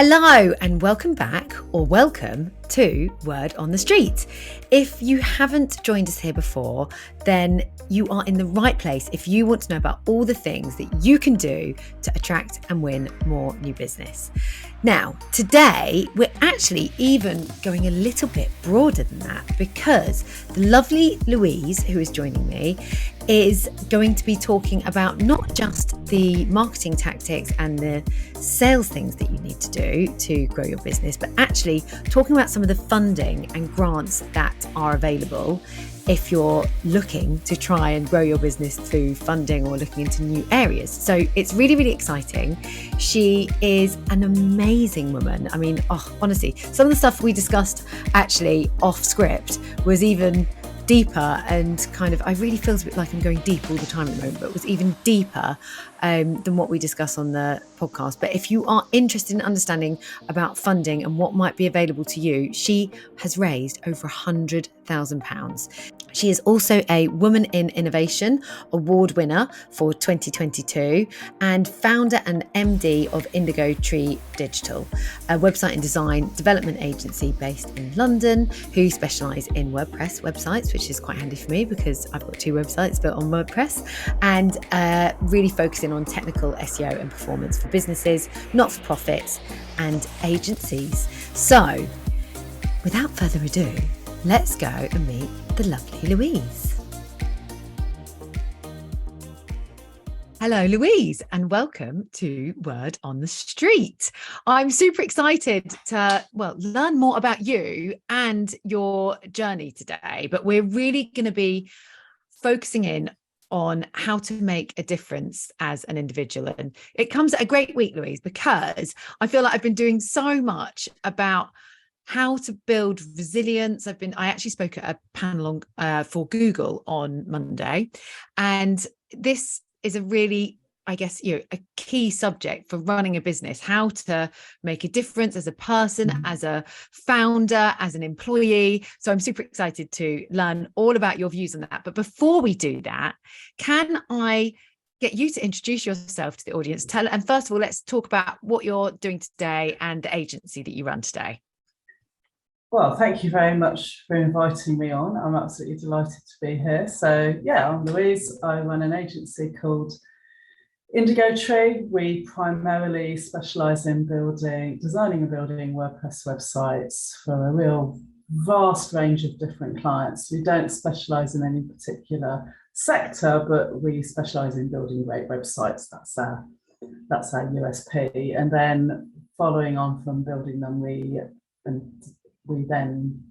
Hello and welcome back, or welcome to Word on the Street. If you haven't joined us here before, then you are in the right place if you want to know about all the things that you can do to attract and win more new business. Now, today, we're actually even going a little bit broader than that, because the lovely Louise, who is joining me, is going to be talking about not just the marketing tactics and the sales things that you need to do to grow your business, but actually talking about some of the funding and grants that are available if you're looking to try and grow your business through funding or looking into new areas. So it's really, really exciting. She is an amazing woman. I mean, honestly, some of the stuff we discussed actually off script was even deeper and kind of, I really feel a bit like I'm going deep all the time at the moment, but it was even deeper than what we discuss on the podcast. But if you are interested in understanding about funding and what might be available to you, she has raised over £100,000. She is also a Woman in Innovation award winner for 2022 and founder and MD of Indigo Tree Digital, a website and design development agency based in London who specialise in WordPress websites, which is quite handy for me because I've got 2 websites built on WordPress, and really focusing on technical SEO and performance for businesses, not-for-profits and agencies. So without further ado, let's go and meet the lovely Louise. Hello, Louise, and welcome to Word on the Street. I'm super excited to, learn more about you and your journey today, but we're really going to be focusing in on how to make a difference as an individual. And it comes at a great week, Louise, because I feel like I've been doing so much about how to build resilience. I actually spoke at a panel for Google on Monday, and this is a really, I guess, a key subject for running a business, how to make a difference as a person, as a founder, as an employee. So I'm super excited to learn all about your views on that. But before we do that, can I get you to introduce yourself to the audience? And first of all, let's talk about what you're doing today and the agency that you run today. Well, thank you very much for inviting me on. I'm absolutely delighted to be here. So yeah, I'm Louise. I run an agency called Indigo Tree. We primarily specialise in designing and building WordPress websites for a real vast range of different clients. We don't specialise in any particular sector, but we specialise in building great websites. That's our USP. And then following on from building them, we then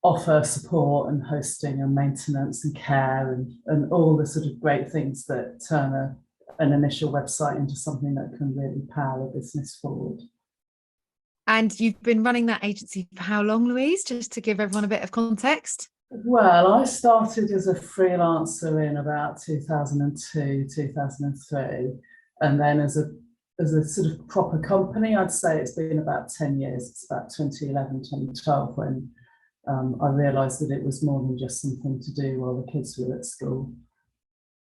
offer support and hosting and maintenance and care and all the sort of great things that turn an initial website into something that can really power a business forward. And you've been running that agency for how long, Louise, just to give everyone a bit of context? Well, I started as a freelancer in about 2002, 2003, and then as a sort of proper company, I'd say it's been about 10 years. It's about 2011, 2012 when I realised that it was more than just something to do while the kids were at school.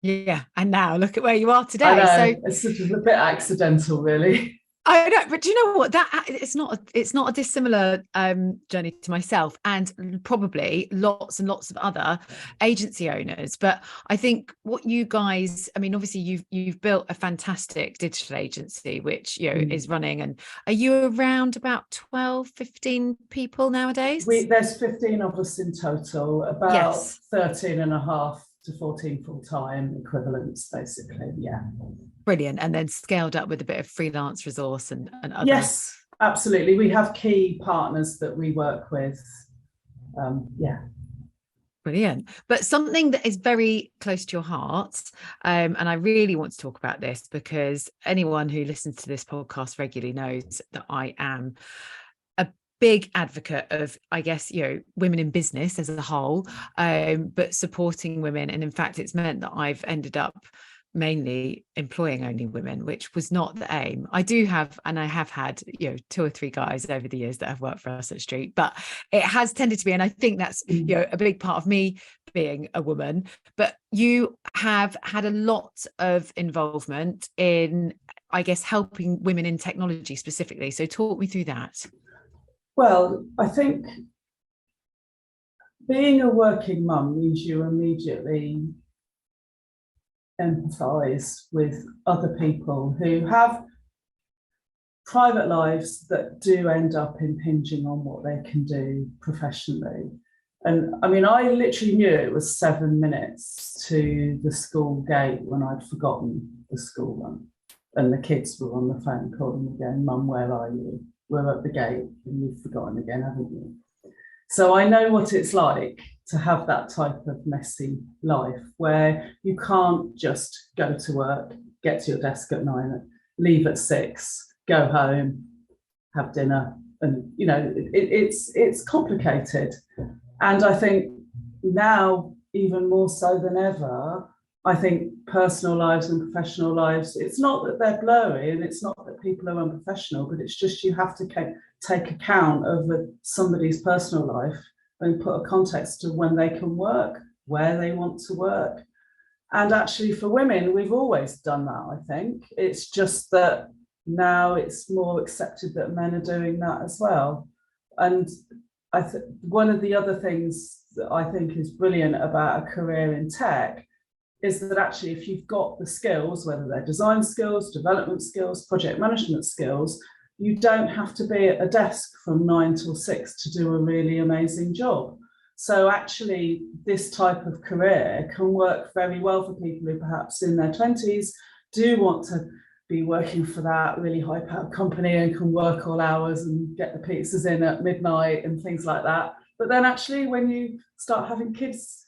Yeah, and now look at where you are today. I know, so it's sort of a bit accidental, really. I know, but do you know what? That it's not a dissimilar journey to myself, and probably lots and lots of other agency owners. But I think what you guys, I mean, obviously you've built a fantastic digital agency, which is running. And are you around about 12, 15 people nowadays? There's 15 of us in total, about 13 and a half to 14 full-time equivalents, basically. Yeah. Brilliant. And then scaled up with a bit of freelance resource and other. Yes, absolutely. We have key partners that we work with. Brilliant. But something that is very close to your heart, and I really want to talk about this because anyone who listens to this podcast regularly knows that I am a big advocate of, I guess, women in business as a whole, but supporting women. And in fact, it's meant that I've ended up mainly employing only women, which was not the aim. I have had 2 or 3 guys over the years that have worked for us at Street, but it has tended to be, and I think that's a big part of me being a woman. But you have had a lot of involvement in I guess, helping women in technology specifically. So talk me through that. Well, I think being a working mum means you immediately empathise with other people who have private lives that do end up impinging on what they can do professionally. And I mean, I literally knew it was 7 minutes to the school gate when I'd forgotten the school run. And the kids were on the phone calling me going, "Mum, where are you? We're at the gate and you've forgotten again, haven't you?" So I know what it's like to have that type of messy life where you can't just go to work, get to your desk at 9, leave at 6, go home, have dinner. And, you know, it's complicated. And I think now, even more so than ever, I think personal lives and professional lives, it's not that they're blurry and it's not that people are unprofessional, but it's just you have to take account of somebody's personal life and put a context to when they can work, where they want to work. And actually for women, we've always done that, I think. It's just that now it's more accepted that men are doing that as well. And one of the other things that I think is brilliant about a career in tech is that actually if you've got the skills, whether they're design skills, development skills, project management skills, you don't have to be at a desk from 9 till 6 to do a really amazing job. So actually this type of career can work very well for people who perhaps in their 20s do want to be working for that really high-powered company and can work all hours and get the pizzas in at midnight and things like that. But then actually when you start having kids,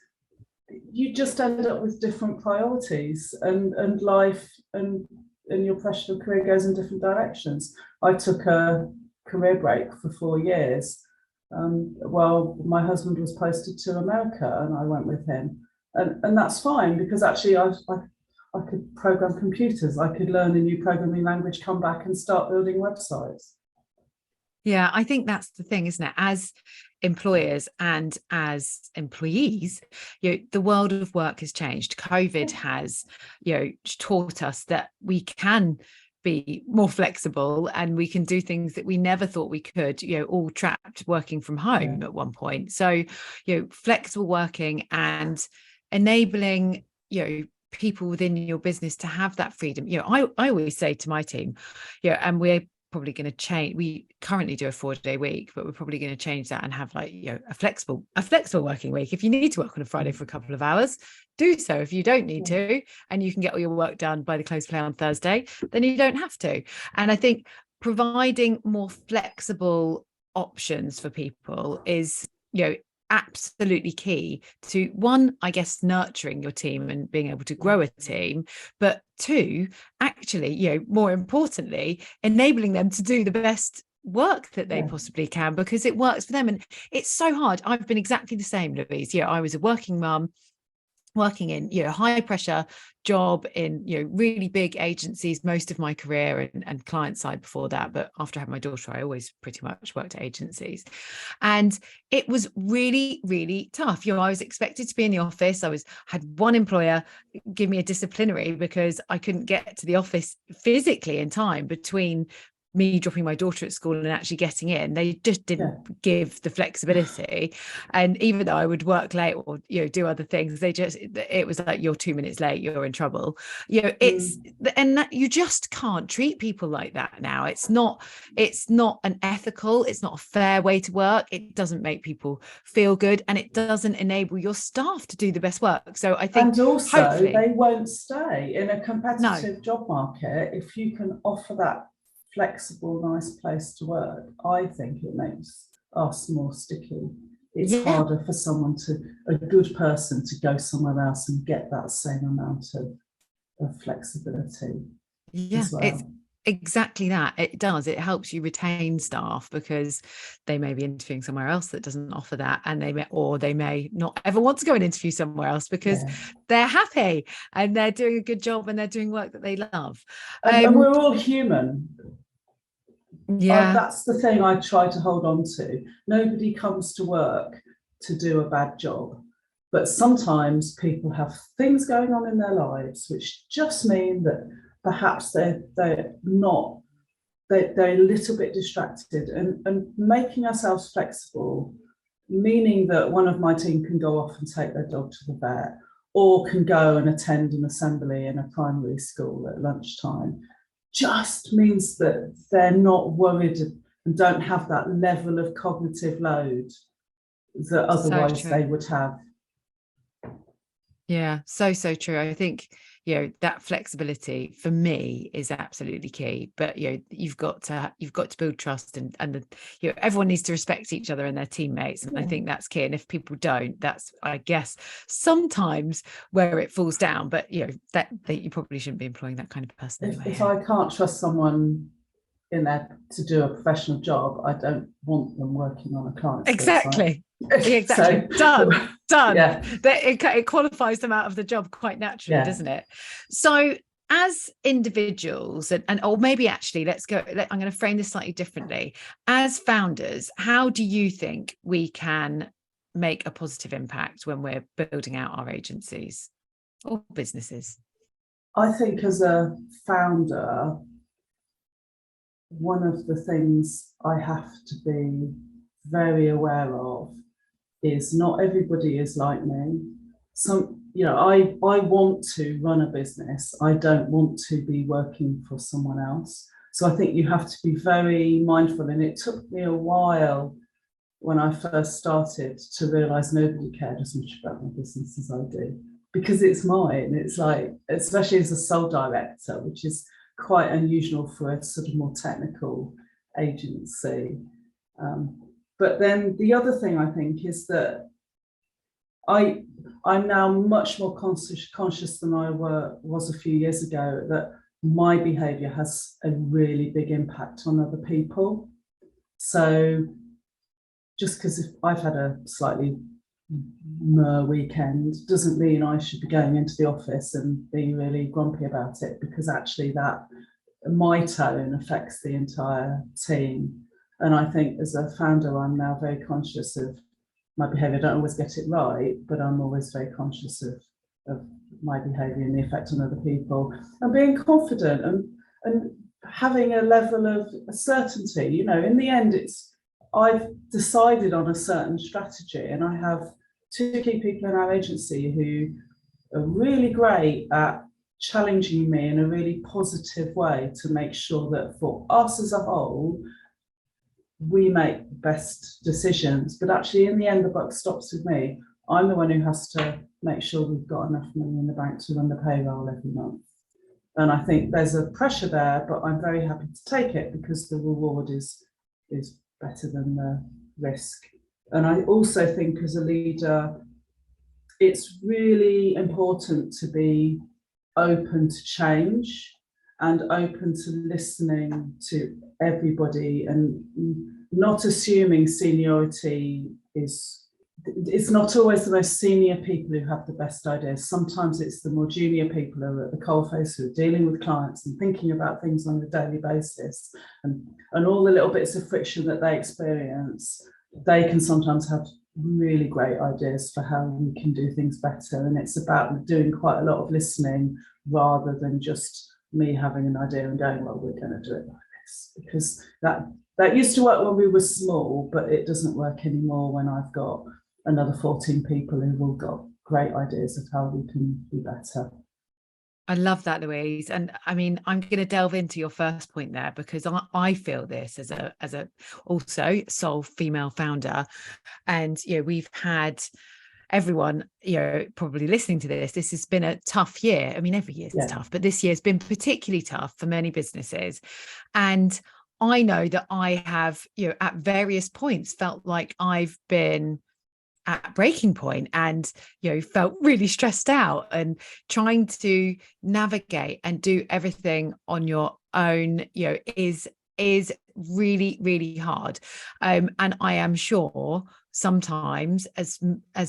you just end up with different priorities and life and your professional career goes in different directions. I took a career break for 4 years while my husband was posted to America and I went with him. And that's fine because actually I could program computers, I could learn a new programming language, come back and start building websites. Yeah, I think that's the thing, isn't it? As employers and as employees, the world of work has changed. COVID has, taught us that we can be more flexible and we can do things that we never thought we could, all trapped working from home at one point. So, flexible working and enabling, people within your business to have that freedom. I always say to my team, and we're probably going to change. We currently do a 4-day week, but we're probably going to change that and have a flexible working week. If you need to work on a Friday for a couple of hours, do so. If you don't need to, and you can get all your work done by the close of play on Thursday, then you don't have to. And I think providing more flexible options for people is, absolutely key to, one, I guess, nurturing your team and being able to grow a team, but two, actually, more importantly, enabling them to do the best work that they possibly can because it works for them. And it's so hard. I've been exactly the same, Louise. I was a working mum, working in high pressure job in really big agencies most of my career and client side before that, but after I had my daughter I always pretty much worked at agencies, and it was really, really tough. I was expected to be in the office. Had one employer give me a disciplinary because I couldn't get to the office physically in time between me dropping my daughter at school and actually getting in. They just didn't give the flexibility. And even though I would work late or do other things, it was like, you're 2 minutes late, you're in trouble. And that, you just can't treat people like that now. It's not an ethical, it's not a fair way to work. It doesn't make people feel good, and it doesn't enable your staff to do the best work. So I think, and also they won't stay in a competitive job market if you can offer that flexible, nice place to work. I think it makes us more sticky. It's harder for a good person to go somewhere else and get that same amount of flexibility. As well. It's exactly that. It does. It helps you retain staff because they may be interviewing somewhere else that doesn't offer that, and they may not ever want to go and interview somewhere else because they're happy and they're doing a good job and they're doing work that they love. And we're all human. That's the thing I try to hold on to. Nobody comes to work to do a bad job, but sometimes people have things going on in their lives which just mean that perhaps they're not, they're a little bit distracted, and making ourselves flexible, meaning that one of my team can go off and take their dog to the vet, or can go and attend an assembly in a primary school at lunchtime, just means that they're not worried and don't have that level of cognitive load that otherwise they would have. Yeah, so true. I think, that flexibility for me is absolutely key. But you've got to build trust, and everyone needs to respect each other and their teammates. And I think that's key. And if people don't, that's, I guess, sometimes where it falls down. But that you probably shouldn't be employing that kind of person anyway. If I can't trust someone in there to do a professional job, I don't want them working on a client's exactly website. Exactly. So, done. Yeah. It qualifies them out of the job quite naturally, doesn't it? So as individuals, or maybe actually I'm going to frame this slightly differently. As founders, how do you think we can make a positive impact when we're building out our agencies or businesses? I think as a founder, one of the things I have to be very aware of is not everybody is like me. I want to run a business. I don't want to be working for someone else. So I think you have to be very mindful. And it took me a while when I first started to realize nobody cared as much about my business as I do, because it's mine. It's like, especially as a sole director, which is quite unusual for a sort of more technical agency. But then the other thing I think is that I'm now much more conscious than I was a few years ago, that my behaviour has a really big impact on other people. So just because if I've had a slightly weekend doesn't mean I should be going into the office and be really grumpy about it, because actually that my tone affects the entire team. And I think as a founder, I'm now very conscious of my behaviour. I don't always get it right, but I'm always very conscious of my behaviour and the effect on other people, and being confident and having a level of certainty. In the end, I've decided on a certain strategy, and I have two key people in our agency who are really great at challenging me in a really positive way to make sure that for us as a whole, we make the best decisions. But actually, in the end, the buck stops with me. I'm the one who has to make sure we've got enough money in the bank to run the payroll every month. And I think there's a pressure there, but I'm very happy to take it because the reward is better than the risk. And I also think as a leader, it's really important to be open to change and open to listening to everybody, and not assuming seniority it's not always the most senior people who have the best ideas. Sometimes it's the more junior people who are at the coalface, who are dealing with clients and thinking about things on a daily basis, and all the little bits of friction that they experience. They can sometimes have really great ideas for how we can do things better. And it's about doing quite a lot of listening rather than just me having an idea and going, well, we're going to do it like this. Because that used to work when we were small, but it doesn't work anymore when I've got another 14 people who've all got great ideas of how we can be better. I love that, Louise. And I mean, I'm going to delve into your first point there, because I feel this as a also sole female founder. And, we've had everyone, probably listening to this has been a tough year. I mean, every year's tough, but this year's been particularly tough for many businesses. And I know that I have, at various points felt like I've been at breaking point and felt really stressed out, and trying to navigate and do everything on your own is really, really hard, and I am sure sometimes, as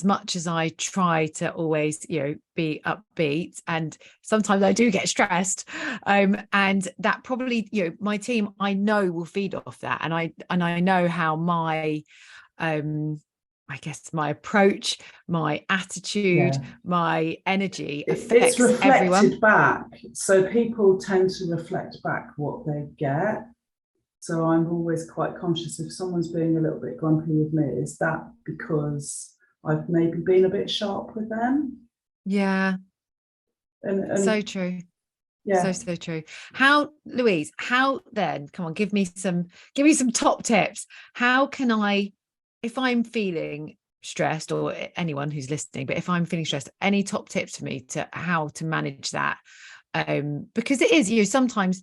much as I try to always be upbeat, and sometimes I do get stressed, and that probably my team, I know, will feed off that, and I know how my I guess my approach, my attitude, Yeah. my energy It's affects everyone. reflected back. So people tend to reflect back what they get. So I'm always quite conscious if someone's being a little bit grumpy with me, is that because I've maybe been a bit sharp with them? Yeah, so And true. So, yeah, so true. How, Louise, how then, come on, give me some top tips. How can I, if I'm feeling stressed, or anyone who's listening, but if I'm feeling stressed, any top tips for me to how to manage that? Because it is, sometimes,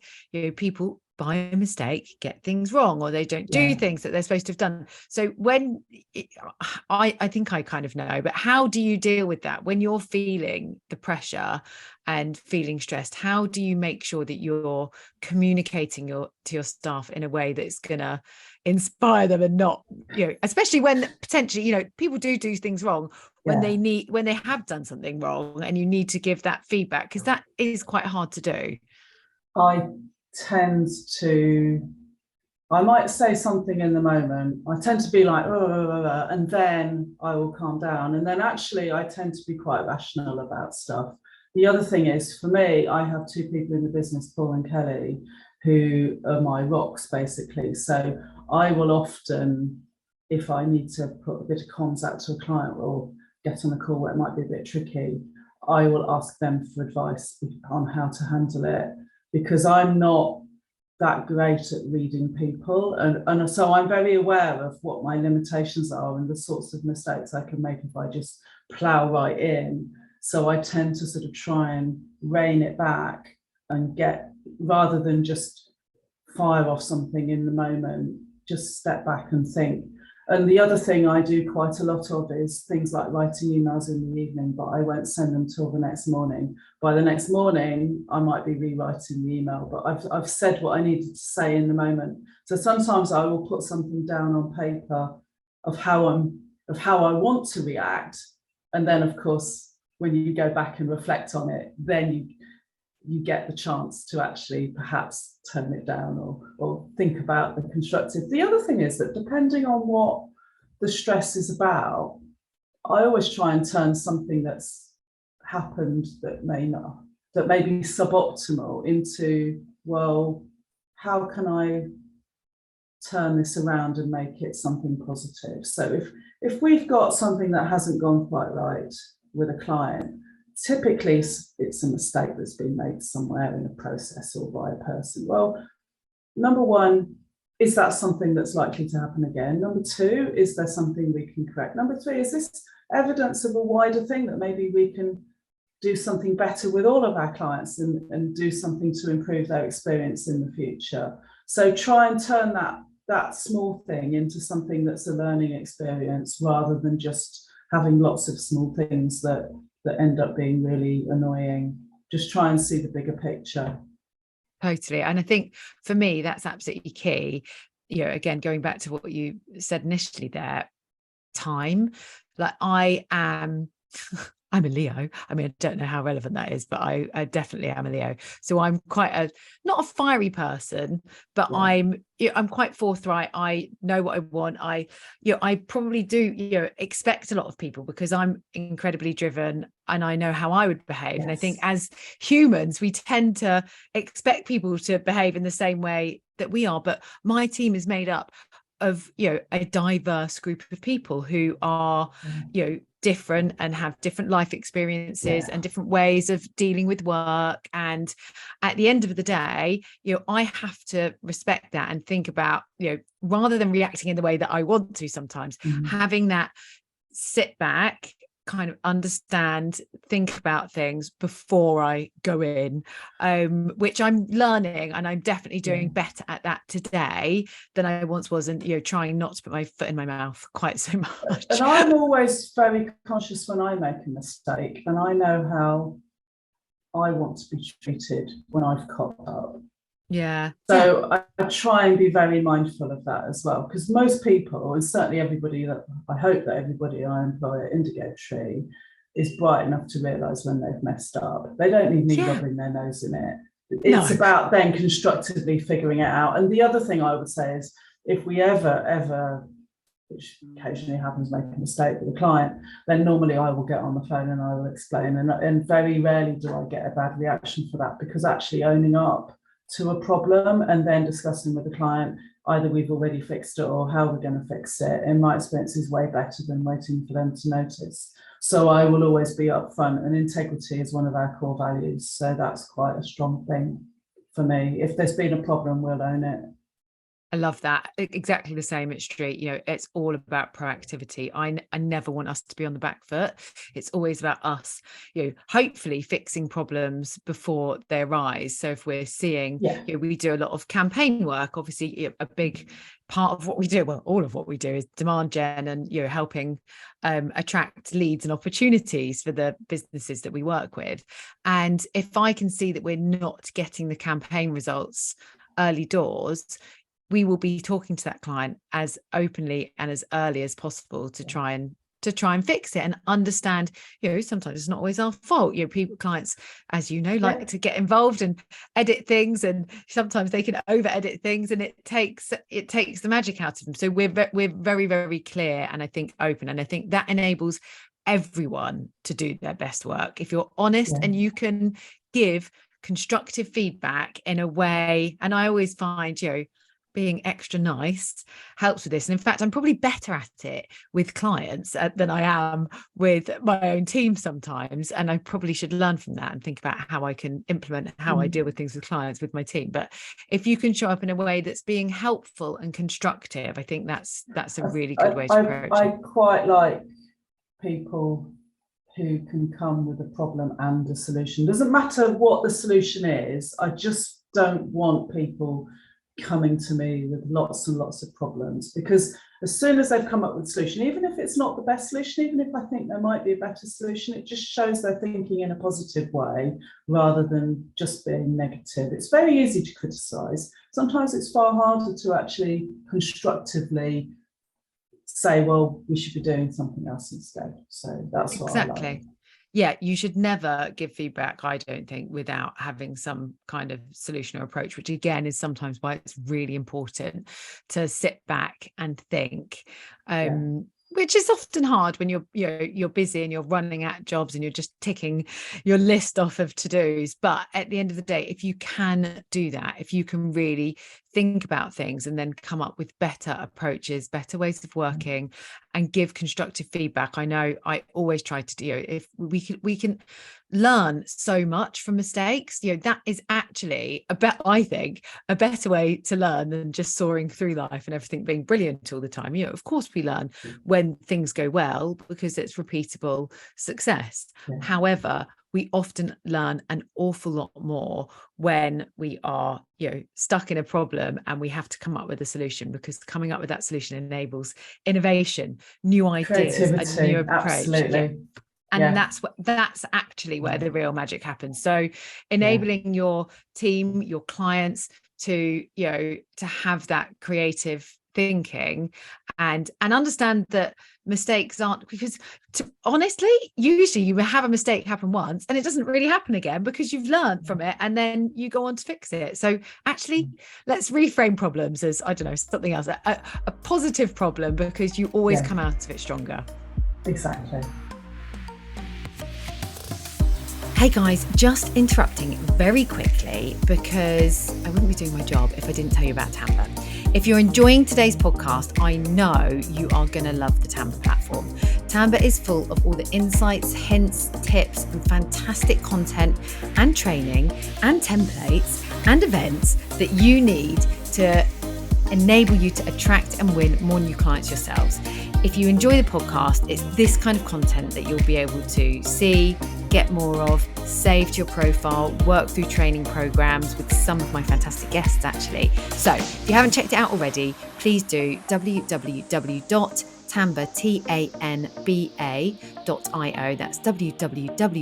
people by mistake get things wrong, or they don't do yeah. things that they're supposed to have done. So when I think I kind of know, but how do you deal with that when you're feeling the pressure and feeling stressed? How do you make sure that you're communicating to your staff in a way that's gonna inspire them, and not, especially when potentially, people do things wrong, Yeah, when they have done something wrong, and you need to give that feedback, because that is quite hard to do. I tend to, I might say something in the moment. I tend to be like, oh, and then I will calm down. And then actually, I tend to be quite rational about stuff. The other thing is, for me, I have two people in the business, Paul and Kelly, who are my rocks, basically. So I will often, if I need to put a bit of comms out to a client or get on a call where it might be a bit tricky, I will ask them for advice on how to handle it, because I'm not that great at reading people. And so I'm very aware of what my limitations are and the sorts of mistakes I can make if I just plow right in. So I tend to sort of try and rein it back and get, rather than just fire off something in the moment, just step back and think. And the other thing I do quite a lot of is things like writing emails in the evening, but I won't send them till the next morning. By the next morning, I might be rewriting the email, but I've said what I needed to say in the moment. So sometimes I will put something down on paper of how I want to react. And then of course, when you go back and reflect on it, then you get the chance to actually perhaps turn it down, or think about the constructive. The other thing is that depending on what the stress is about, I always try and turn something that's happened that may be suboptimal into, well, how can I turn this around and make it something positive? So if we've got something that hasn't gone quite right with a client, typically it's a mistake that's been made somewhere in a process or by a person. Well, number one, is that something that's likely to happen again? Number two, is there something we can correct? Number three, is this evidence of a wider thing that maybe we can do something better with all of our clients, and do something to improve their experience in the future? So try and turn that small thing into something that's a learning experience, rather than just having lots of small things that end up being really annoying. Just try and see the bigger picture. Totally. And I think for me, that's absolutely key. Again, going back to what you said initially there, time. Like, I am I'm a Leo. I mean, I don't know how relevant that is, but I definitely am a Leo. So I'm quite not a fiery person, but Yeah. I'm quite forthright. I know what I want. I probably do, expect a lot of people, because I'm incredibly driven and I know how I would behave. Yes. And I think as humans, we tend to expect people to behave in the same way that we are. But my team is made up of a diverse group of people who are different and have different life experiences and different ways of dealing with work. And at the end of the day, I have to respect that and think about, rather than reacting in the way that I want to sometimes, having that sit back, kind of understand, think about things before I go in, which I'm learning, and I'm definitely doing better at that today than I once was, and trying not to put my foot in my mouth quite so much. And I'm always very conscious when I make a mistake, and I know how I want to be treated when I've cocked up. So I try and be very mindful of that as well, because most people, and certainly everybody that I hope that everybody I employ at Indigo Tree, is bright enough to realise when they've messed up. They don't need me rubbing their nose in it. It's about then constructively figuring it out. And the other thing I would say is, if we ever which occasionally happens, make a mistake with a client, then normally I will get on the phone and I will explain. And very rarely do I get a bad reaction for that, because actually owning up to a problem and then discussing with the client, either we've already fixed it or how we're going to fix it, in my experience, is way better than waiting for them to notice. So I will always be upfront, and integrity is one of our core values. So that's quite a strong thing for me. If there's been a problem, we'll own it. I love that. Exactly the same at Street. It's all about proactivity. I never want us to be on the back foot. It's always about us, hopefully fixing problems before they arise. So if we're seeing, we do a lot of campaign work. Obviously, a big part of what we do, well, all of what we do, is demand gen and, helping attract leads and opportunities for the businesses that we work with. And if I can see that we're not getting the campaign results early doors, we will be talking to that client as openly and as early as possible to try and fix it, and understand, sometimes it's not always our fault. Clients, as like to get involved and edit things, and sometimes they can over edit things, and it takes the magic out of them. So we're very, very clear, and I think open, and I think that enables everyone to do their best work. If you're honest and you can give constructive feedback in a way, and I always find, being extra nice helps with this. And in fact, I'm probably better at it with clients than I am with my own team sometimes. And I probably should learn from that and think about how I can implement how I deal with things with clients with my team. But if you can show up in a way that's being helpful and constructive, I think that's a really good way to approach it. I quite like people who can come with a problem and a solution. Doesn't matter what the solution is. I just don't want people coming to me with lots and lots of problems, because as soon as they've come up with a solution, even if it's not the best solution, even if I think there might be a better solution, it just shows they're thinking in a positive way rather than just being negative. It's very easy to criticize. Sometimes it's far harder to actually constructively say, well, we should be doing something else instead. So that's what I like. Yeah, you should never give feedback, I don't think, without having some kind of solution or approach, which again is sometimes why it's really important to sit back and think. Which is often hard when you're busy and you're running at jobs and you're just ticking your list off of to-dos. But at the end of the day, if you can do that, if you can really think about things and then come up with better approaches, better ways of working, and give constructive feedback. I know I always try to do, if we can learn so much from mistakes, that is actually I think a better way to learn than just soaring through life and everything being brilliant all the time. Of course we learn when things go well because it's repeatable success. However, we often learn an awful lot more when we are, stuck in a problem and we have to come up with a solution, because coming up with that solution enables innovation, new ideas, a new approach. Absolutely. And that's actually where the real magic happens. So enabling your team, your clients to have that creative thinking and understand that mistakes aren't, because honestly, usually you have a mistake happen once and it doesn't really happen again because you've learned from it and then you go on to fix it. So actually, let's reframe problems as, I don't know, something else, a positive problem, because you always come out of it stronger. Exactly. Hey guys, just interrupting very quickly because I wouldn't be doing my job if I didn't tell you about Tamba. If you're enjoying today's podcast, I know you are going to love the Tamba platform. Tamba is full of all the insights, hints, tips, and fantastic content and training and templates and events that you need to enable you to attract and win more new clients yourselves. If you enjoy the podcast, it's this kind of content that you'll be able to see, get more of, save to your profile, work through training programs with some of my fantastic guests actually. So if you haven't checked it out already, please do www.tanba.io. That's www.tanba.io.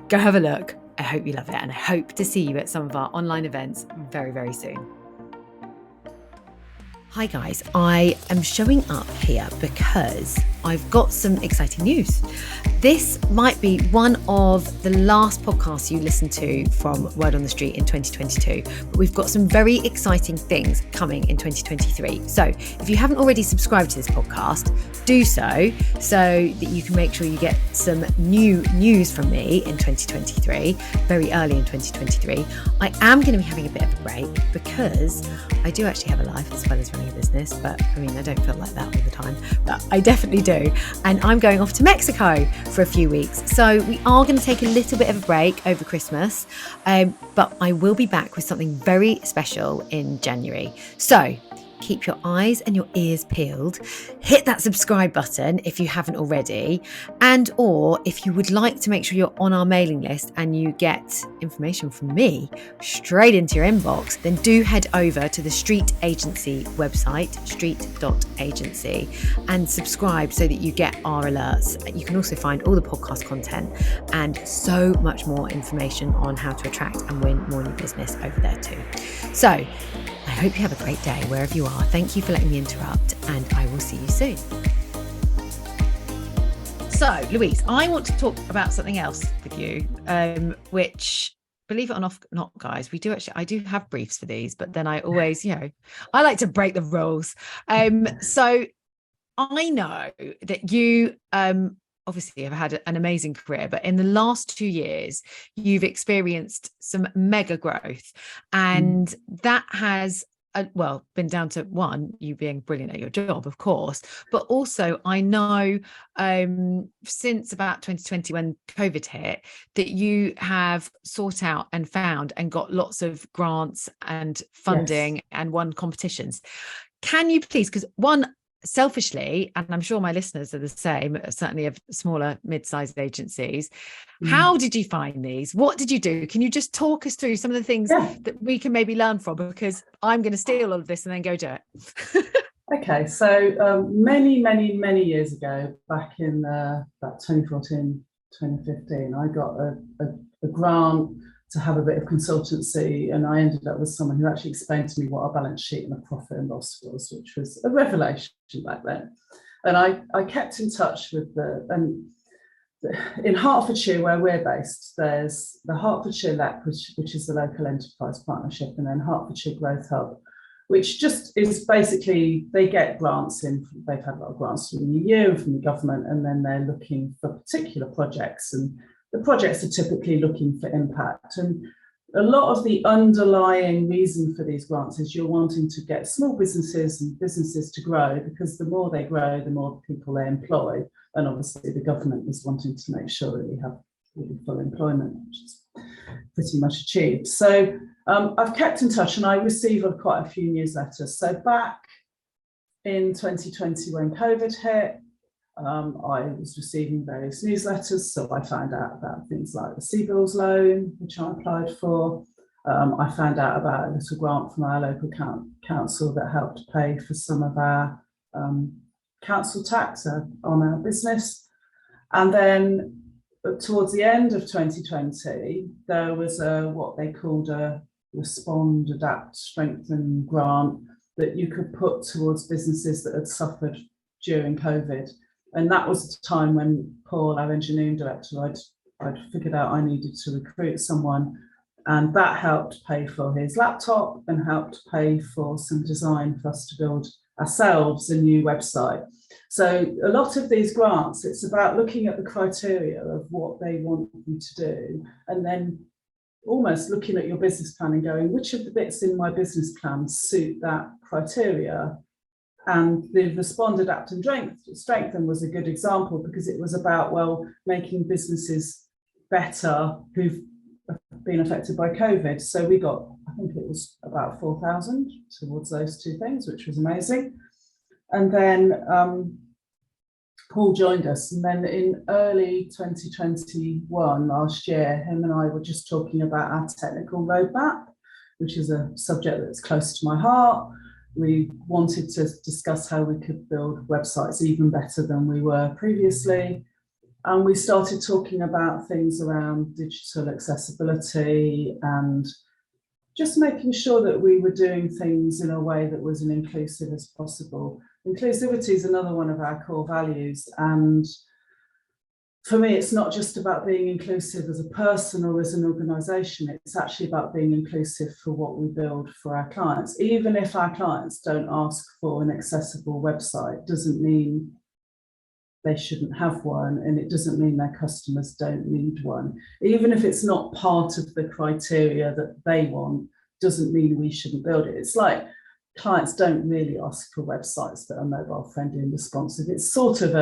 Go have a look. I hope you love it, and I hope to see you at some of our online events very, very soon. Hi guys, I am showing up here because I've got some exciting news. This might be one of the last podcasts you listen to from Word on the Street in 2022, but we've got some very exciting things coming in 2023. So if you haven't already subscribed to this podcast, do so that you can make sure you get some new news from me in 2023, very early in 2023. I am going to be having a bit of a break because I do actually have a life as well as running a business, but I mean, I don't feel like that all the time, but I definitely do. And I'm going off to Mexico for a few weeks. So we are going to take a little bit of a break over Christmas, but I will be back with something very special in January. So keep your eyes and your ears peeled. Hit that subscribe button if you haven't already. And or if you would like to make sure you're on our mailing list and you get information from me straight into your inbox, then do head over to the Street Agency website, street.agency, and subscribe so that you get our alerts. You can also find all the podcast content and so much more information on how to attract and win more new business over there too. So I hope you have a great day wherever you are. Thank you for letting me interrupt, and I will see you soon. So, Louise, I want to talk about something else with you, which, believe it or not, guys, I do have briefs for these, but then I always, I like to break the rules. So I know that you obviously have had an amazing career, but in the last 2 years, you've experienced some mega growth. And that has, been down to one, you being brilliant at your job, of course, but also I know since about 2020 when COVID hit, that you have sought out and found and got lots of grants and funding and won competitions. Can you please, because one, selfishly, and I'm sure my listeners are the same, certainly of smaller mid-sized agencies, how did you find these? What did you do? Can you just talk us through some of the things that we can maybe learn from? Because I'm going to steal all of this and then go do it. Okay, so many years ago, back in about 2014, 2015, I got a grant to have a bit of consultancy, and I ended up with someone who actually explained to me what a balance sheet and a profit and loss was, which was a revelation back then. And I kept in touch with in Hertfordshire, where we're based, there's the Hertfordshire LEP, which is the local enterprise partnership, and then Hertfordshire Growth Hub, which just is basically, they get grants in, they've had a lot of grants from the EU and from the government, and then they're looking for particular projects, and the projects are typically looking for impact. And a lot of the underlying reason for these grants is you're wanting to get small businesses and businesses to grow, because the more they grow, the more people they employ. And obviously the government is wanting to make sure that we have really full employment, which is pretty much achieved. So I've kept in touch, and I receive quite a few newsletters. So back in 2020, when COVID hit, I was receiving various newsletters, so I found out about things like the Seagulls loan, which I applied for. I found out about a little grant from our local council that helped pay for some of our council tax on our business. And then towards the end of 2020, there was what they called a Respond, Adapt, Strengthen grant that you could put towards businesses that had suffered during COVID. And that was the time when Paul, our engineering director, I'd figured out I needed to recruit someone, and that helped pay for his laptop and helped pay for some design for us to build ourselves a new website. So a lot of these grants, it's about looking at the criteria of what they want you to do, and then almost looking at your business plan and going, which of the bits in my business plan suit that criteria? And the Respond, Adapt and Strengthen was a good example, because it was about, making businesses better who've been affected by COVID. So we got, I think it was about 4,000 towards those two things, which was amazing. And then Paul joined us. And then in early 2021, last year, him and I were just talking about our technical roadmap, which is a subject that's close to my heart. We wanted to discuss how we could build websites even better than we were previously. And we started talking about things around digital accessibility and just making sure that we were doing things in a way that was as inclusive as possible. inclusivity is another one of our core values. And for me, it's not just about being inclusive as a person or as an organisation, it's actually about being inclusive for what we build for our clients. Even if our clients don't ask for an accessible website, doesn't mean they shouldn't have one, and it doesn't mean their customers don't need one. Even if it's not part of the criteria that they want, doesn't mean we shouldn't build it. It's like clients don't really ask for websites that are mobile friendly and responsive. It's sort of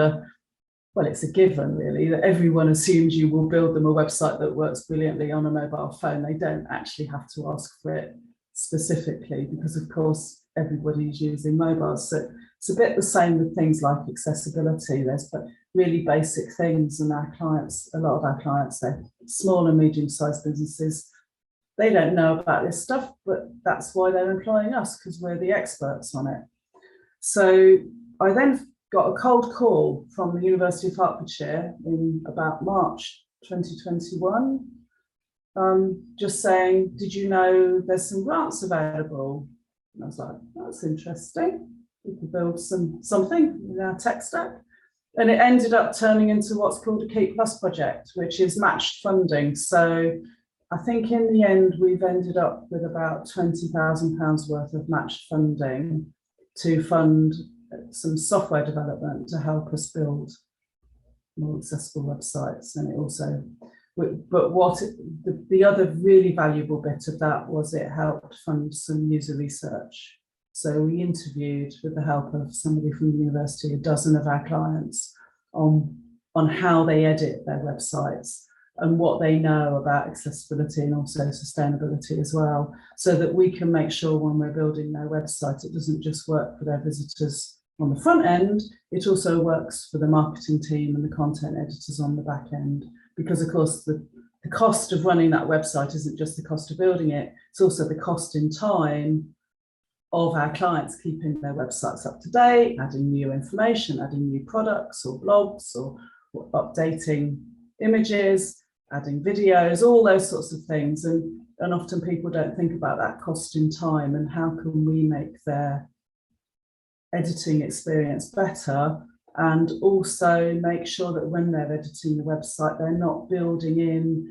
it's a given really, that everyone assumes you will build them a website that works brilliantly on a mobile phone. They don't actually have to ask for it specifically, because of course everybody's using mobiles. So it's a bit the same with things like accessibility. There's really basic things, and our clients, a lot of our clients, they're small and medium-sized businesses. They don't know about this stuff, but that's why they're employing us, because we're the experts on it. So I then got a cold call from the University of Hertfordshire in about March 2021, just saying, did you know there's some grants available? And I was like, that's interesting. We can build something in our tech stack. And it ended up turning into what's called a Keep Plus project, which is matched funding. So I think in the end, we've ended up with about £20,000 worth of matched funding to fund some software development to help us build more accessible websites. And it also, but what the other really valuable bit of that was it helped fund some user research. So we interviewed, with the help of somebody from the university, a dozen of our clients on how they edit their websites and what they know about accessibility and also sustainability as well, so that we can make sure when we're building their website, it doesn't just work for their visitors on the front end, it also works for the marketing team and the content editors on the back end. Because of course, the cost of running that website isn't just the cost of building it, it's also the cost in time of our clients keeping their websites up to date, adding new information, adding new products or blogs, or updating images, adding videos, all those sorts of things. And often people don't think about that cost in time and how can we make their editing experience better, and also make sure that when they're editing the website, they're not building in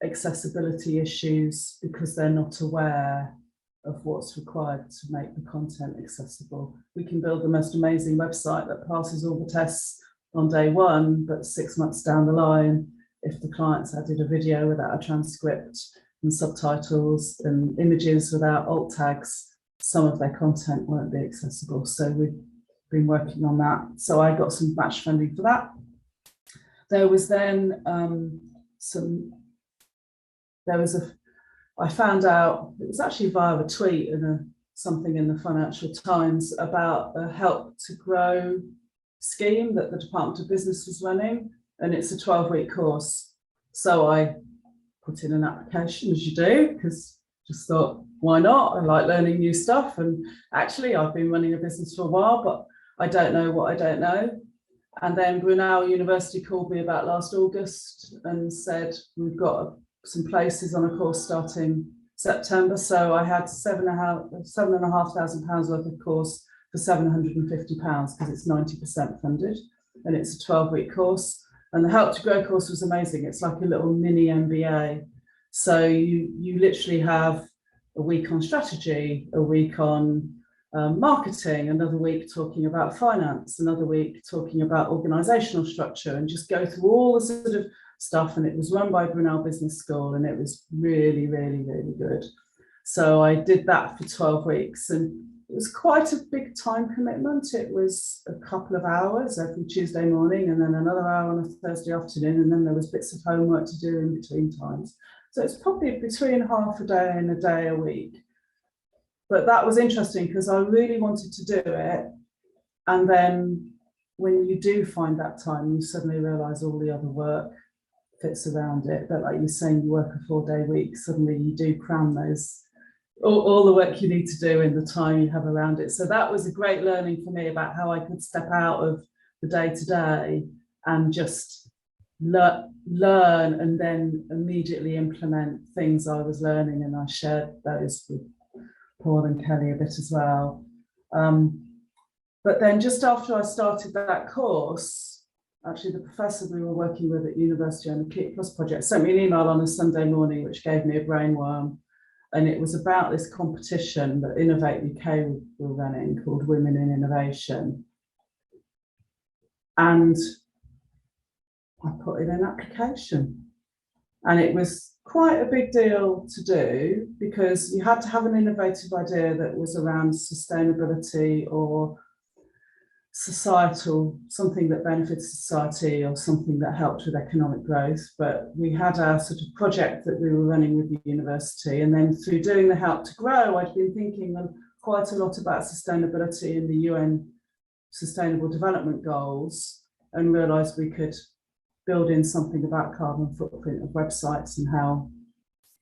accessibility issues because they're not aware of what's required to make the content accessible. We can build the most amazing website that passes all the tests on day one, but 6 months down the line, if the client's added a video without a transcript and subtitles and images without alt tags, some of their content won't be accessible. So we've been working on that. So I got some match funding for that. There was then I found out, it was actually via a tweet and something in the Financial Times, about a Help to Grow scheme that the Department of Business was running, and it's a 12-week course. So I put in an application, as you do, because just thought, why not? I like learning new stuff. And actually, I've been running a business for a while, but I don't know what I don't know. And then Brunel University called me about last August and said, we've got some places on a course starting September. So I had £7,500 worth of course for £750 because it's 90% funded, and it's a 12-week course. And the Help to Grow course was amazing. It's like a little mini MBA. So you literally have a week on strategy, a week on marketing, another week talking about finance, another week talking about organizational structure, and just go through all the sort of stuff. And it was run by Brunel Business School, and it was really, really, really good. So I did that for 12 weeks, and it was quite a big time commitment. It was a couple of hours every Tuesday morning, and then another hour on a Thursday afternoon, and then there was bits of homework to do in between times. So it's probably between half a day and a day a week. But that was interesting because I really wanted to do it. And then when you do find that time, you suddenly realise all the other work fits around it. But like you're saying, you work a 4-day week, suddenly you do cram those, all the work you need to do in the time you have around it. So that was a great learning for me about how I could step out of the day-to-day and just learn and then immediately implement things I was learning. And I shared those with Paul and Kelly a bit as well. But then just after I started that course, actually the professor we were working with at university on the Keep Plus project sent me an email on a Sunday morning, which gave me a brainworm. And it was about this competition that Innovate UK were running called Women in Innovation. And I put in an application. And it was quite a big deal to do because you had to have an innovative idea that was around sustainability or societal, something that benefits society or something that helped with economic growth. But we had our sort of project that we were running with the university. And then through doing the Help to Grow, I'd been thinking quite a lot about sustainability in the UN Sustainable Development Goals and realised we could build in something about carbon footprint of websites and how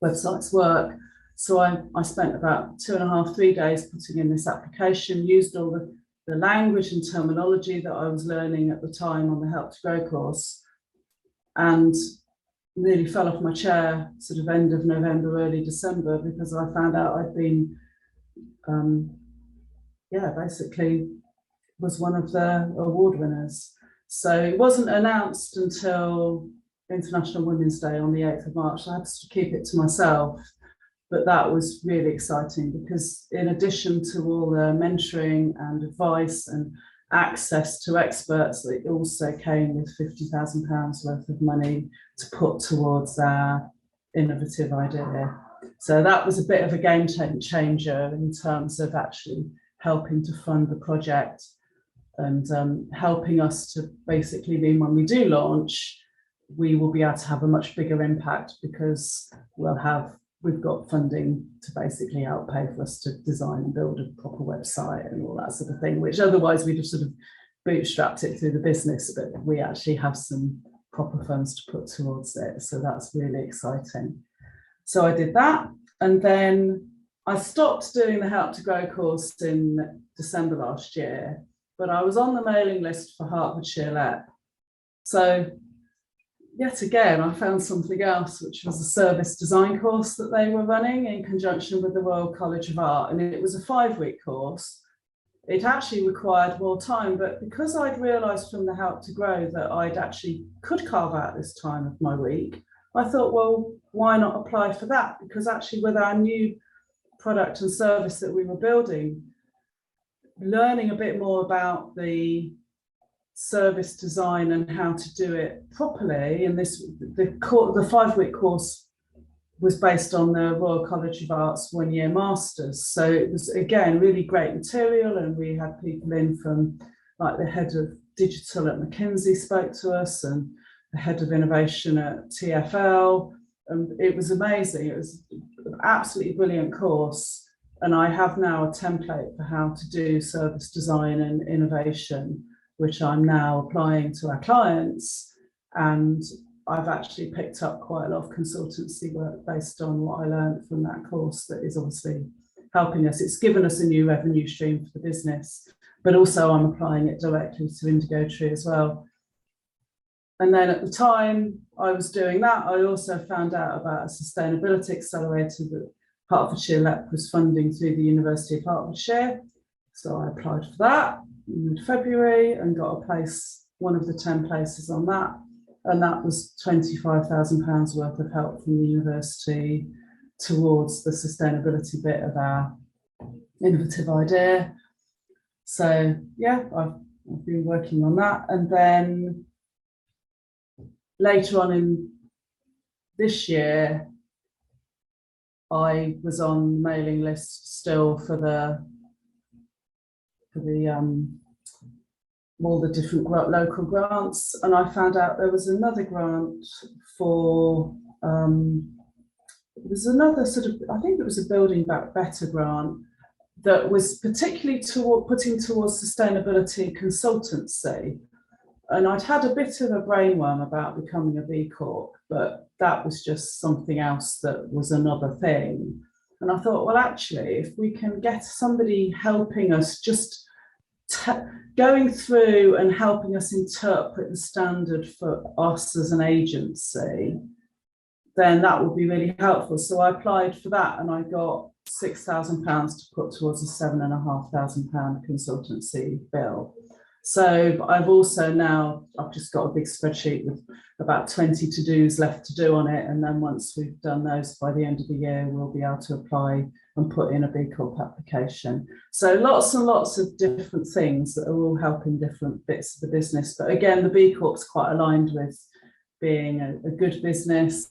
websites work. So I spent about 2.5, 3 days putting in this application, used all the language and terminology that I was learning at the time on the Help to Grow course, and nearly fell off my chair sort of end of November, early December, because I found out I'd been, basically was one of the award winners. So it wasn't announced until International Women's Day on the 8th of March. I had to keep it to myself. But that was really exciting because in addition to all the mentoring and advice and access to experts, it also came with £50,000 worth of money to put towards our innovative idea. So that was a bit of a game changer in terms of actually helping to fund the project and helping us to basically mean when we do launch, we will be able to have a much bigger impact because we've got funding to basically help pay for us to design and build a proper website and all that sort of thing, which otherwise we'd have sort of bootstrapped it through the business, but we actually have some proper funds to put towards it. So that's really exciting. So I did that. And then I stopped doing the Help to Grow course in December last year, but I was on the mailing list for Hertfordshire LEP. So yet again, I found something else, which was a service design course that they were running in conjunction with the Royal College of Art. And it was a 5-week course. It actually required more time, but because I'd realised from the Help to Grow that I'd actually could carve out this time of my week, I thought, well, why not apply for that? Because actually with our new product and service that we were building, learning a bit more about the service design and how to do it properly, and the 5-week course was based on the Royal College of Art's 1-year masters. So it was again really great material, and we had people in from like the head of digital at McKinsey spoke to us and the head of innovation at TfL, and it was amazing. It was an absolutely brilliant course. And I have now a template for how to do service design and innovation, which I'm now applying to our clients. And I've actually picked up quite a lot of consultancy work based on what I learned from that course that is obviously helping us. It's given us a new revenue stream for the business, but also I'm applying it directly to Indigo Tree as well. And then at the time I was doing that, I also found out about a sustainability accelerator that Hertfordshire LEP was funding through the University of Hertfordshire. So I applied for that in February and got a place, one of the 10 places on that. And that was £25,000 worth of help from the university towards the sustainability bit of our innovative idea. So yeah, I've been working on that. And then later on in this year, I was on the mailing list still for all the different local grants, and I found out there was another grant for it was another sort of, I think it was a Building Back Better grant that was particularly putting towards sustainability consultancy. And I'd had a bit of a brainworm about becoming a B Corp, but that was just something else that was another thing. And I thought, well, actually, if we can get somebody helping us, just going through and helping us interpret the standard for us as an agency, then that would be really helpful. So I applied for that and I got £6,000 to put towards a £7,500 consultancy bill. So I've also now, I've just got a big spreadsheet with about 20 to-dos left to do on it. And then once we've done those by the end of the year, we'll be able to apply and put in a B Corp application. So lots and lots of different things that are all helping different bits of the business. But again, the B Corp's quite aligned with being a good business,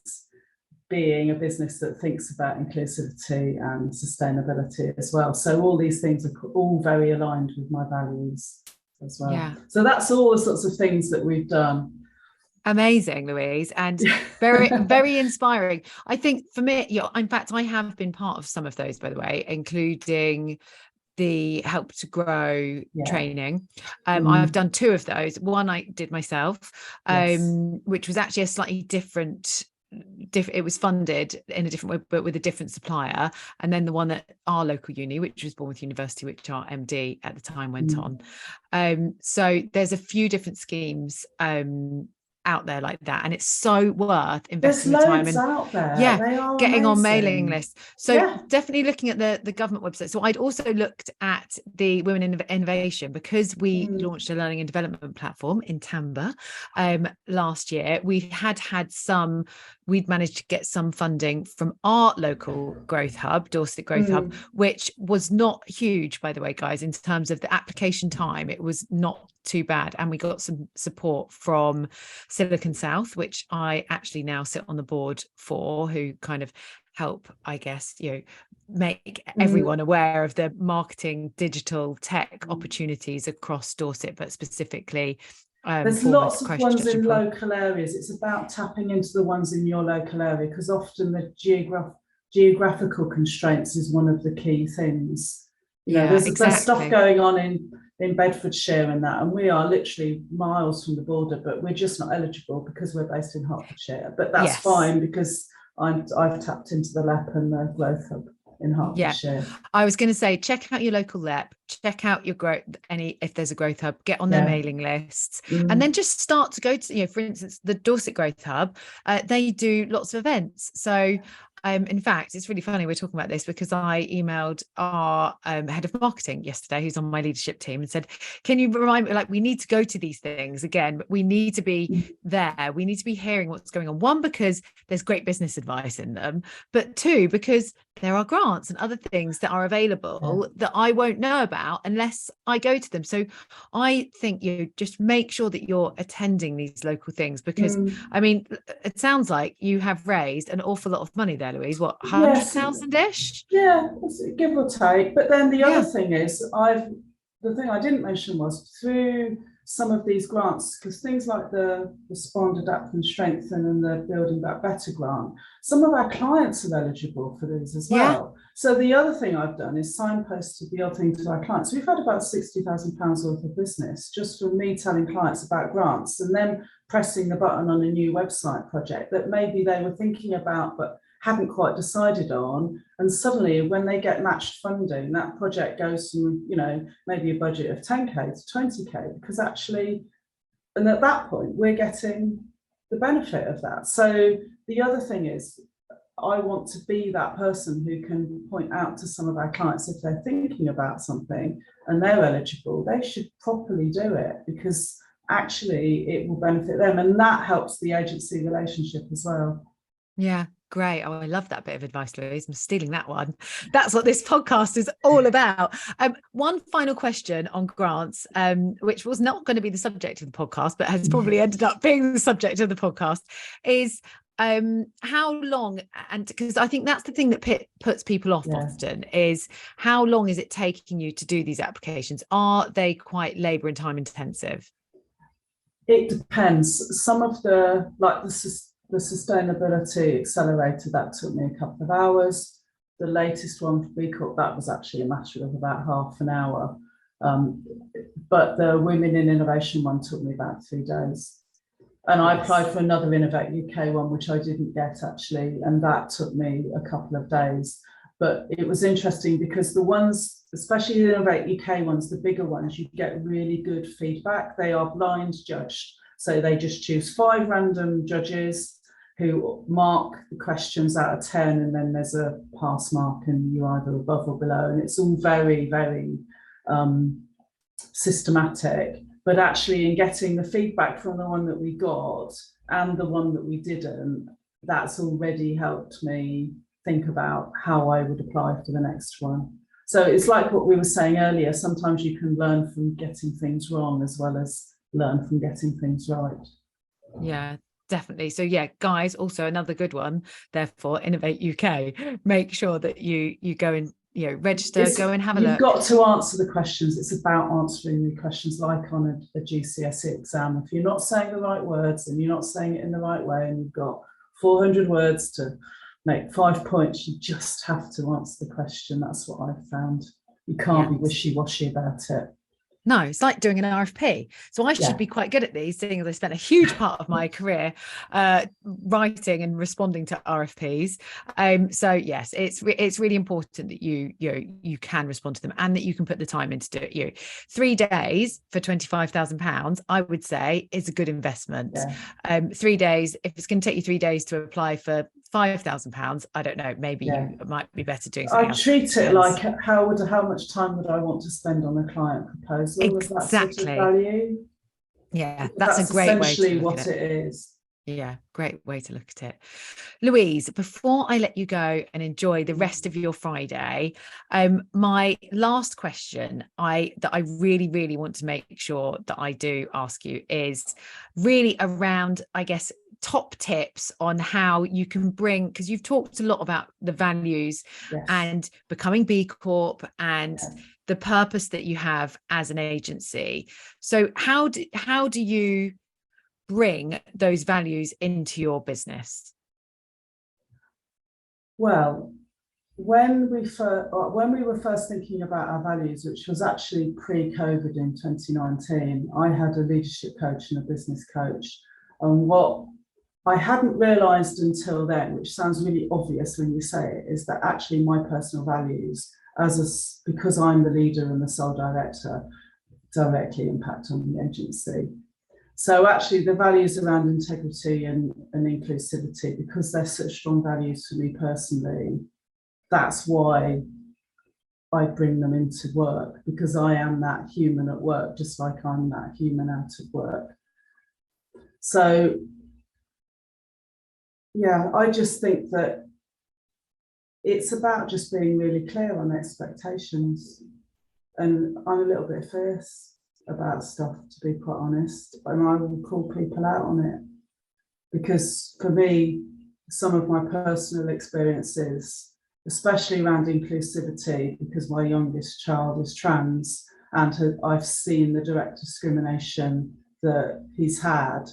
being a business that thinks about inclusivity and sustainability as well. So all these things are all very aligned with my values as well. Yeah. So that's all the sorts of things that we've done. Amazing, Louise, and very, very inspiring. I think for me, in fact, I have been part of some of those, by the way, including the Help to Grow training. I've done 2 of those. One I did myself, which was actually a slightly different, it was funded in a different way, but with a different supplier. And then the one at our local uni, which was Bournemouth University, which our MD at the time went on. So there's a few different schemes out there like that, and it's so worth investing the time and out there. Getting amazing. On mailing lists. So definitely looking at the government website. So I'd also looked at the Women in Innovation, because we launched a learning and development platform in Tamba last year. We'd managed to get some funding from our local growth hub, Dorset Growth Hub, which was not huge, by the way, guys, in terms of the application time. It was not too bad, and we got some support from Silicon South, which I actually now sit on the board for, who kind of help, I guess, make everyone aware of the marketing digital tech opportunities across Dorset, but specifically there's lots of ones in local areas. It's about tapping into the ones in your local area, because often the geographical constraints is one of the key things. There's stuff going on in Bedfordshire and that, and we are literally miles from the border, but we're just not eligible because we're based in Hertfordshire. But that's fine, because I've tapped into the LEP and the Growth Hub in Hertfordshire. I was going to say, check out your local LEP, check out your if there's a Growth Hub, get on their mailing lists, and then just start to go to, for instance, the Dorset Growth Hub. They do lots of events. So in fact, it's really funny we're talking about this, because I emailed our head of marketing yesterday, who's on my leadership team, and said, can you remind me, we need to go to these things again, but we need to be there. We need to be hearing what's going on. 1, because there's great business advice in them, but 2, because there are grants and other things that are available that I won't know about unless I go to them. So I think you just make sure that you're attending these local things, because I mean, it sounds like you have raised an awful lot of money there, Louise. What, 100,000-ish? Yeah, give or take. But then the other thing is, the thing I didn't mention was through some of these grants, because things like the Respond, Adapt and Strengthen and the Building Back Better grant, some of our clients are eligible for these as well. So the other thing I've done is signposted the other thing to our clients. We've had about £60,000 worth of business just from me telling clients about grants, and then pressing the button on a new website project that maybe they were thinking about but hadn't quite decided on. And suddenly when they get matched funding, that project goes from, maybe a budget of 10k to 20k, because actually, and at that point, we're getting the benefit of that. So the other thing is, I want to be that person who can point out to some of our clients, if they're thinking about something and they're eligible, they should properly do it, because actually it will benefit them, and that helps the agency relationship as well. Yeah, great. Oh, I love that bit of advice, Louise. I'm stealing that one. That's what this podcast is all about. One final question on grants, which was not going to be the subject of the podcast, but has probably ended up being the subject of the podcast, is how long, and because I think that's the thing that puts people off often, is how long is it taking you to do these applications? Are they quite labour and time intensive? It depends. Some of the Sustainability Accelerator, that took me a couple of hours. The latest one for B Corp, that was actually a matter of about half an hour. But the Women in Innovation one took me about 3 days. And I applied for another Innovate UK one, which I didn't get actually, and that took me a couple of days. But it was interesting because the ones, especially the Innovate UK ones, the bigger ones, you get really good feedback. They are blind judged. So they just choose 5 random judges. who mark the questions out of 10, and then there's a pass mark and you're either above or below, and it's all very, very systematic. But actually, in getting the feedback from the one that we got and the one that we didn't, that's already helped me think about how I would apply for the next one. So it's like what we were saying earlier, sometimes you can learn from getting things wrong as well as learn from getting things right. Yeah, definitely. So yeah, guys, also another good one, therefore, Innovate UK. Make sure that you go and register, go and have a look. You've got to answer the questions. It's about answering the questions like on a GCSE exam. If you're not saying the right words and you're not saying it in the right way, and you've got 400 words to make 5 points, you just have to answer the question. That's what I've found. You can't be wishy-washy about it. No, it's like doing an RFP. So I should be quite good at these, seeing as I spent a huge part of my career writing and responding to RFPs. So yes, it's really important that you can respond to them and that you can put the time in to do it. 3 days for £25,000, I would say, is a good investment. 3 days, if it's going to take you 3 days to apply for £5,000, I don't know, maybe you might be better doing something else. I treat it like how much time would I want to spend on a client proposal? Exactly. That sort of value. Yeah, that's a great way to look at it. It is. Yeah, great way to look at it. Louise, before I let you go and enjoy the rest of your Friday, my last question that I really, really want to make sure that I do ask you is really around, I guess, top tips on how you can bring, because you've talked a lot about the values and becoming B Corp and the purpose that you have as an agency. So how do you bring those values into your business? Well, when we were first thinking about our values, which was actually pre-COVID in 2019, I had a leadership coach and a business coach, and what I hadn't realised until then, which sounds really obvious when you say it, is that actually my personal values, because I'm the leader and the sole director, directly impact on the agency. So actually the values around integrity and inclusivity, because they're such strong values for me personally, that's why I bring them into work, because I am that human at work, just like I'm that human out of work. So yeah, I just think that it's about just being really clear on expectations. And I'm a little bit fierce about stuff, to be quite honest, and I will call people out on it, because for me, some of my personal experiences, especially around inclusivity, because my youngest child is trans and I've seen the direct discrimination that he's had,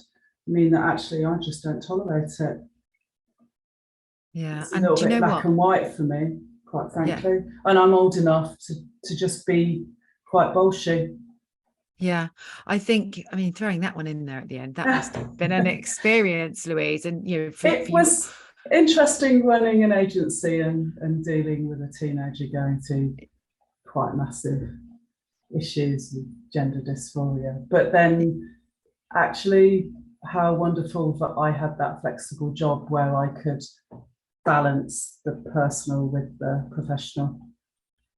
mean that actually I just don't tolerate it. Yeah, it's a little bit black and white for me, quite frankly. And I'm old enough to just be quite bullshit. Yeah, I think, I mean, throwing that one in there at the end, that must have been an experience, Louise. And it was interesting running an agency and dealing with a teenager going to quite massive issues with gender dysphoria. But then actually how wonderful that I had that flexible job where I could balance the personal with the professional.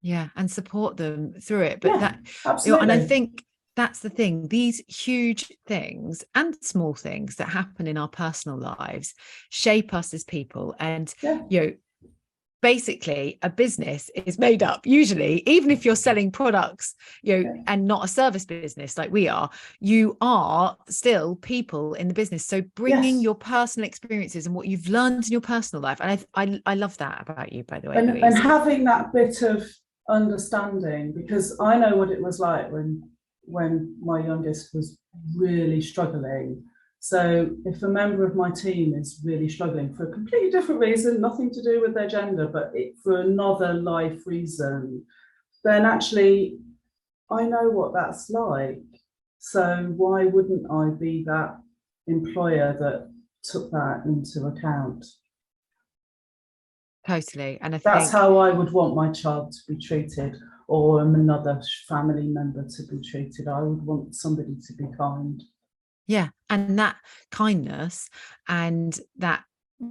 Yeah, and support them through it. But absolutely. And I think that's the thing, these huge things and small things that happen in our personal lives shape us as people. And basically a business is made up, usually, even if you're selling products, and not a service business like we are, you are still people in the business. So bringing your personal experiences and what you've learned in your personal life, and I love that about you, by the way, Louise. And having that bit of understanding, because I know what it was like when my youngest was really struggling. So if a member of my team is really struggling for a completely different reason, nothing to do with their gender, but for another life reason, then actually I know what that's like. So why wouldn't I be that employer that took that into account? Totally. And that's how I would want my child to be treated, or another family member to be treated. I would want somebody to be kind. Yeah, and that kindness and that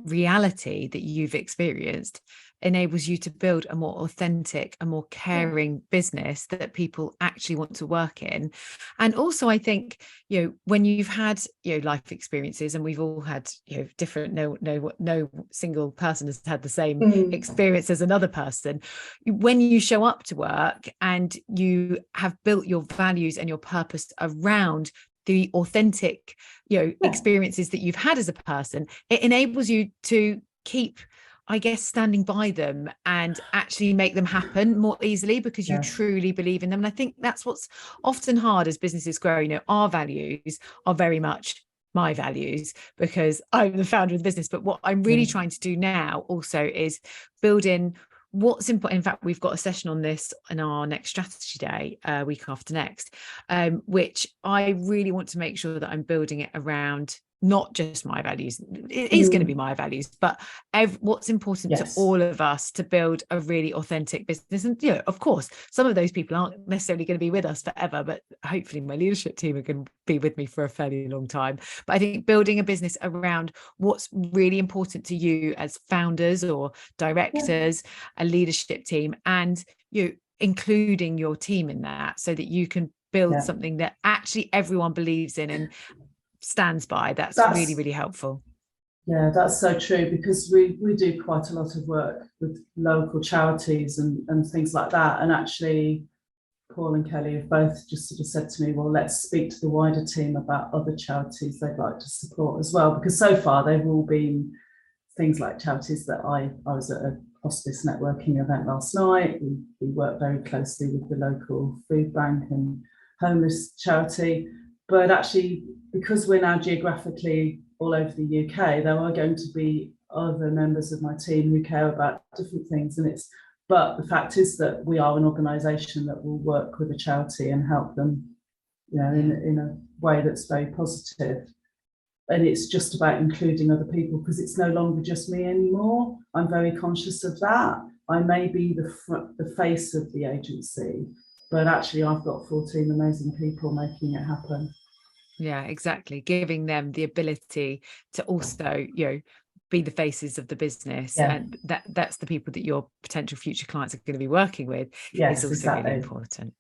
reality that you've experienced enables you to build a more authentic, a more caring business that people actually want to work in. And also, I think, when you've had, life experiences, and we've all had, different, no single person has had the same experience as another person. When you show up to work and you have built your values and your purpose around the authentic, experiences that you've had as a person, it enables you to keep, I guess, standing by them and actually make them happen more easily because you truly believe in them. And I think that's what's often hard as businesses grow. Our values are very much my values because I'm the founder of the business. But what I'm really trying to do now also is build in what's important. In fact, we've got a session on this in our next strategy day, week after next, which I really want to make sure that I'm building it around not just my values. It is going to be my values, but what's important to all of us to build a really authentic business. And, of course, some of those people aren't necessarily going to be with us forever, but hopefully my leadership team are going to be with me for a fairly long time. But I think building a business around what's really important to you as founders or directors, a leadership team, and including your team in that so that you can build something that actually everyone believes in and stands by. That's really, really helpful. Yeah, that's so true, because we do quite a lot of work with local charities and things like that. And actually, Paul and Kelly have both just sort of said to me, well, let's speak to the wider team about other charities they'd like to support as well. Because so far they've all been things like charities that I was at a hospice networking event last night. We work very closely with the local food bank and homeless charity. But actually, because we're now geographically all over the UK, there are going to be other members of my team who care about different things. But the fact is that we are an organisation that will work with a charity and help them, in a way that's very positive. And it's just about including other people, because it's no longer just me anymore. I'm very conscious of that. I may be the face of the agency, but actually I've got 14 amazing people making it happen. Yeah, exactly. Giving them the ability to also, be the faces of the business, and that's the people that your potential future clients are going to be working with. Is also really important.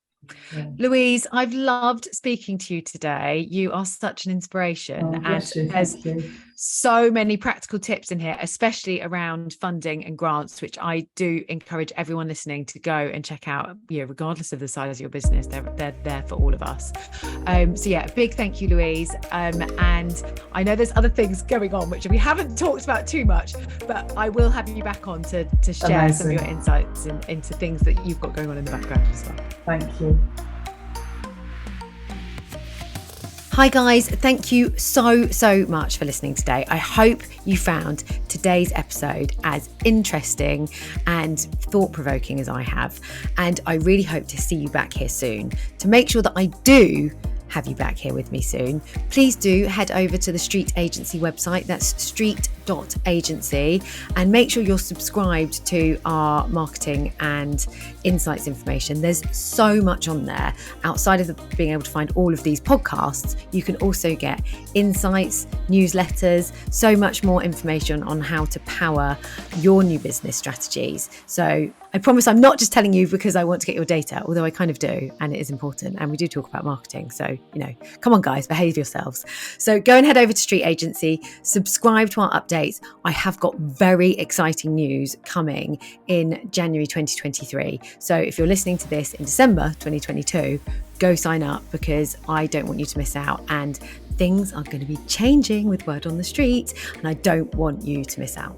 Yeah. Louise, I've loved speaking to you today. You are such an inspiration, and there's so many practical tips in here, especially around funding and grants, which I do encourage everyone listening to go and check out. Regardless of the size of your business, they're there for all of us. So yeah, big thank you, Louise. And I know there's other things going on which we haven't talked about too much, but I will have you back on to share some of your insights into things that you've got going on in the background as well. Thank you. Hi guys, thank you so much for listening today. I hope you found today's episode as interesting and thought-provoking as I have. And I really hope to see you back here soon. To make sure that I do have you back here with me soon, please do head over to the Street Agency website. That's street.agency, and make sure you're subscribed to our marketing and insights information. There's so much on there. Outside of being able to find all of these podcasts, you can also get insights, newsletters, so much more information on how to power your new business strategies. So I promise I'm not just telling you because I want to get your data, although I kind of do, and it is important, and we do talk about marketing. So, come on guys, behave yourselves. So go and head over to Street Agency, subscribe to our updates. I have got very exciting news coming in January 2023. So if you're listening to this in December 2022, go sign up, because I don't want you to miss out, and things are going to be changing with Word on the Street, and I don't want you to miss out.